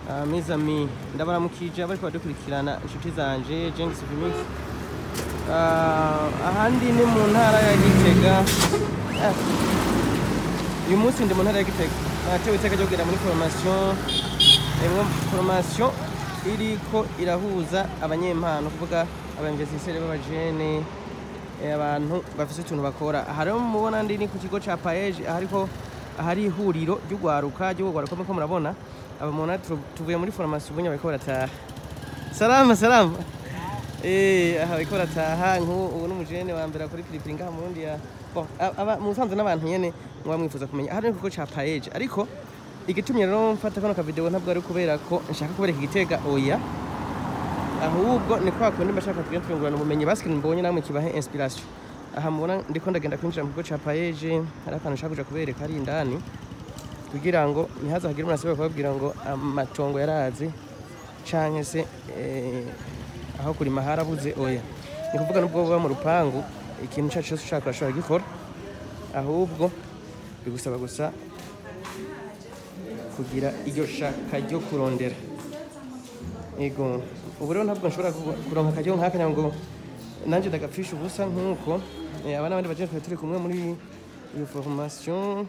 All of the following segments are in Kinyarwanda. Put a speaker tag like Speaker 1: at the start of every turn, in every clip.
Speaker 1: Mes amis, ndabaramukije abari badukurikirana inshuti zanje Jengs Vimix. Ahandi ni mu ntara ya Gitega. Uyu munsi ndi mu ntara ya Gitega. Natewe iteka ryo kugera muri formation iriko irahuza abanyempano kuvuga abanjezisere b'abajene abantu bafise utuntu bakora. Hari mubona ndi ni ku kigo ca Paege ahari ihuriro ry'ugwaruka ko murabona abamona tuvuye muri formation bunya bariko barataha. Salama. Aha bariko barataha ubu n'umujene wa mbere kuri Philippine ngaha mu Burundi ya musanze n'abantu nyene mwa mwifuza kumenya hari kuko ca Paege ariko igitumye rero mfata kano ka video ntabwo ari kubera ko nshaka kubereka Igitega oya ahubwo ni kwa kundi bashaka twiyungurana ubumenyi baskini mbonye namwe kibahe inspiration. Aha mubona ndiko ndagenda kwinjira mu kigo ca Paege hari akantu nshaka kuja kubereka ari indani kugira ngo ntihazagire umuntu asubira kubabwira ngo amatongo yarazi canke se aho kuri mahara buze oya. Ni kuvuga nubwo baba mu rupangu ikintu cyacu cyose ushaka urashobora gikora ahubwo bigusaba gusa kugira iryo shaka ryo kurondera. Ego ubu rero ntabwo nshobora kuronka akajyo nk'aka ngo nanje ndagapfisha ubusa nk'uko abana bandi baje turi kumwe muri iyo formation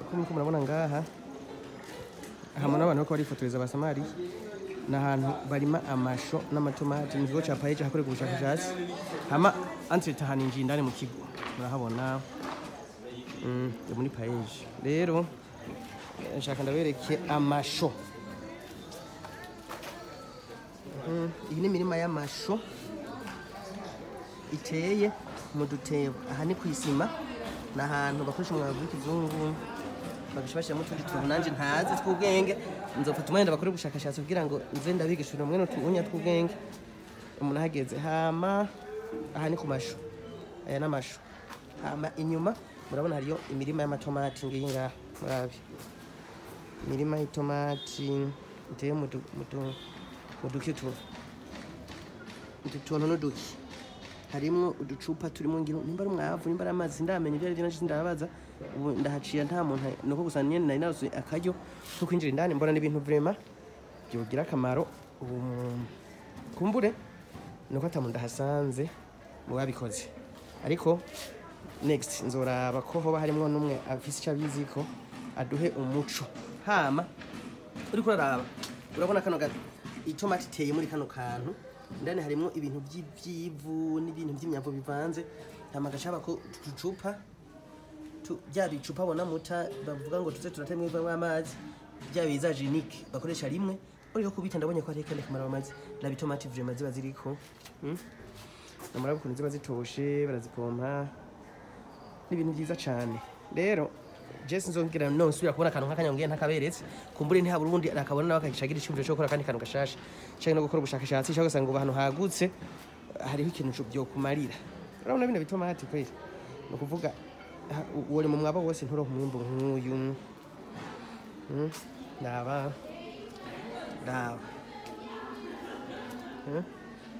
Speaker 1: ko murabona ngaha hamwe n'abantu bako barifotoreza abasamari n'ahantu barima amasho n'amatomati mu kigo ca Paege hakorerwa ubushakashatsi hama entretien haninjiye indani mu kigo murahabona muri Paege. Rero nshaka ndabereke amasho. Iyi ni imirima y'amasho iteye mu dutebo. Aha ni kwisima n'ahantu bakoresha umwavu w'ikizungu bagashibashira mu tundi tuntu nanje ntazi tw'ubwenge nzofata umwenda bakore ubushakashatsi kugira ngo nze ndabigishura mwene tuunya tw'ubwenge umuntu hageze. Hama aha ni ku masho aya n'amasho. Hama inyuma murabona hariyo imirima y'amatomati ngiyi ngaha murabi imirima y'itomati iteye mu duki tuntu n'uduki harimo uducupa turimo ngiro nimba ari umwavu nimba ari amazi ndamenye ibyo ari byo nashyize ndabaza ubu ndahaciye nta muntu nuko gusa nyene nari narusuye akaryo ko kwinjira indani mbona n'ibintu vraiment byogira akamaro kumbure nuko atamuntu ndahasanze mu babikoze ariko next nzoraba ko hoba harimo numwe afise cyabizi ko aduhe umuco. Hama uri kuraraba urabona kano gato itomati teye muri kano kantu ndani harimo ibintu by'ivyivu n'ibintu by'imyambo bivanze hama gashaba ko tucupa bya bicupa bona muta bavuga ngo tuze turatemwe iva amazi bya biza genique bakoresha rimwe uriho kubita ndabonye ko ari kane kamara amazi na bitomati vraiment ziba ziriko namara bukunze ziba zitoshe barazipompa n'ibintu byiza cyane. Rero Jesse nzongira no nsubira kubona akantu nk'akanyongeye ntakaberetse kumbure nti habura ubundi akabona nawe akagishagira icyumviro cyo gukora kandi kantu gashasha cyangwa no gukora ubushakashatsi cyangwa gusanga abantu hagutse hariho ikintu byo kumarira. Urabona bino bitomati kweli no kuvuga wori mu mwaba wose nturo kumwimbo nk'uyu ndaba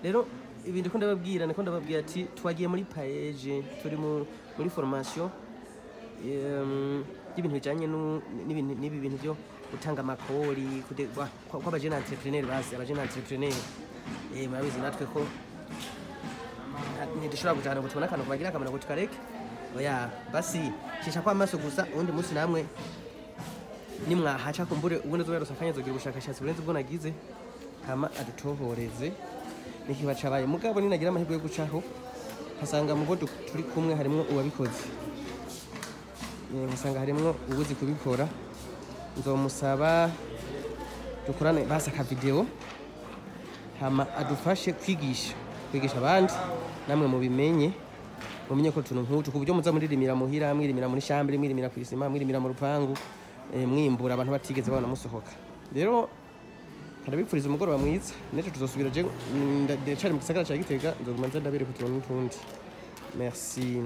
Speaker 1: rero ibindi ko ndababwira ati twagiye muri Paege turi muri formation ibintu bijanye n'ibi bintu byo gutanga amakori ko abajene entrepreneur basi abajene entrepreneur murabizi natwe ko ntidushobora kujana ngo tubona akantu kubagira akamaro ngo tukareke oya basi shisha kwa amaso gusa undi munsi namwe nimwahaca kumbure ubundi zoyarosa akanyazogira ubushakashatsi burenze ubwo nagize hama adutohoreze nikiba cabaye mugabo ninagira amahirwe yo gucaho hasanga mu bo turi kumwe harimo uwabikoze hasanga harimo ubuzi kubikora nzomusaba dukorane basaka video hama adufashe kwigisha abandi namwe mu bimenye mumenye ko tuntu nk'utu ku buryo muza muririmira muhira mwirimira muri chambre mwirimira ku isima mwirimira mu rupangu mwimbura abantu batigeze babona musohoka. Rero ndabipfuriza umugoroba mwiza nejo tuzosubira je ndecari mu gisagara cya Gitega nzogumanza ndabereka utuntu n'utundi. Merci.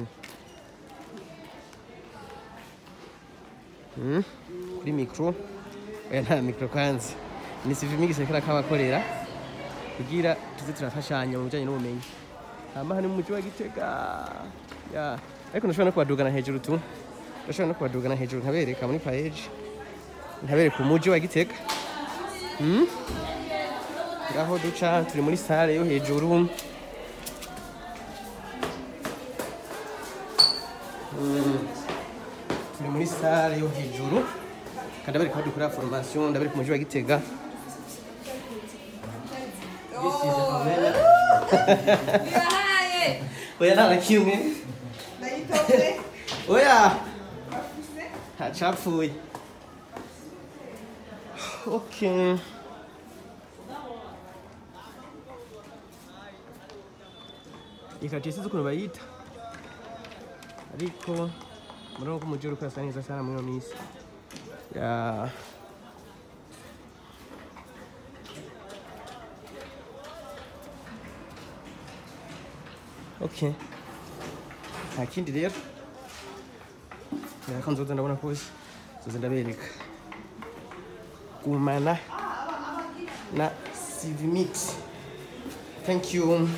Speaker 1: Kuri micro nta micro kwanza ni Vimix sekera kabakorera kugira tuze turafashanya mu bijanye n'ubumenyi. Hama hani mu mujyi wa Gitega ariko ndashobora no kubadugana hejuru tu ndashobora no kubadugana hejuru nkabereka muri Paege ntabereka umuji wa Gitega. Ngaho duca turi muri sale yo hejuru. Turi muri sale yo hejuru. Kandi ndabereka aho dukora formation, ndabereka umuji wa Gitega. Oya nta kimwe. Oya. Hacapfuye. Okay. Ikati sisi ukuntu bayita. Ariko murabona ko umujyi uriko asa neza sana muri iyo minsi. Ya. Okay. Nta kindi rero. Reka nzoza ndabona ko nzoza ndabereka. Gumana na CV Mix. Thank you.